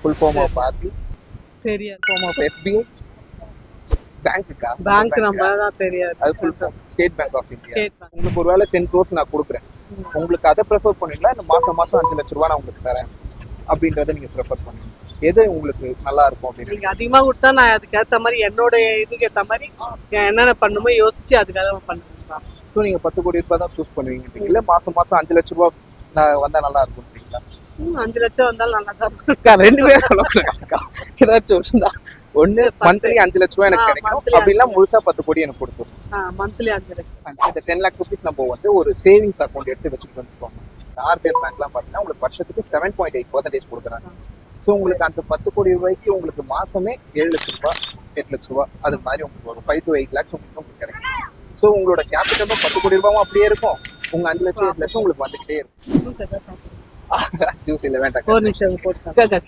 Full form of RB, தெரியாது. Form of SBI, பேங்க்குக்கா bank number தான் தெரியாது. அது full form state bank of India. State bank. உங்களுக்கு ஒரு வேளை 10 crores நான் கொடுக்குறேன், உங்களுக்கு அதை ப்ரிஃபர் பண்ணுவீங்களா இல்லை மாசம் 5 லட்ச ரூபா நான் உங்களுக்கு தரேன் அப்படின்றத நீங்க ப்ரிஃபர் பண்ணுவீங்க? எது உங்களுக்கு நல்லா இருக்கும் அப்படின்னு? நீங்க அதிகமா கொடுத்தா நான் அதுக்கு ஏத்த மாதிரி என்னோட இதுக்கு ஏத்த மாதிரி என்னென்ன பண்ணுமோ யோசிச்சு அதுக்காக பண்ணுவேன். ஸோ நீங்க 10 கோடி ரூபாய் தான் சூஸ் பண்ணுவீங்க, இல்லை மாசம் 5 லட்ச ரூபா நான் வந்தா நல்லா இருக்கும்ன்றீங்களா? 5 லட்சம் வந்தாலும் நல்லா தான் இருக்கும். ரெண்டுமே சொல்லுங்க. ஏதாச்சும் ஒண்ணுதா? ஒண்ணு மந்த்லி 5 லட்ச ரூபாய் எனக்கு கிடைக்கும், அப்படின்னா முழுசா 10 கோடி எனக்கு கொடுத்துரும். மந்த்லி 5 லட்சம். இந்த 10 lakh rupees நம்ம வந்து ஒரு சேவிங்ஸ் அக்கௌண்ட் எடுத்து வச்சுட்டு வச்சுக்கோங்க. ஆர்பிஎல் பேங்க்லாம் பார்த்தீங்கன்னா உங்களுக்கு வருஷத்துக்கு 7.8% கொடுக்குறாங்க. ஸோ உங்களுக்கு அந்த 10 கோடி ரூபாய்க்கு உங்களுக்கு மாசமே 7 லட்ச ரூபாய் 8 லட்ச ரூபாய் அது மாதிரி உங்களுக்கு வரும். 5 to 8 lakhs உங்களுக்கு கிடைக்கும். ஸோ உங்களோட கேபிட்டலும் 10 கோடி ரூபாயும் அப்படியே இருக்கும், உங்க 5 லட்சம் 8 லட்சம் உங்களுக்கு வந்துகிட்டே இருக்கும். ஜூஸ் இல்லை வேண்டாம், ஒரு நிமிஷம் போட்டு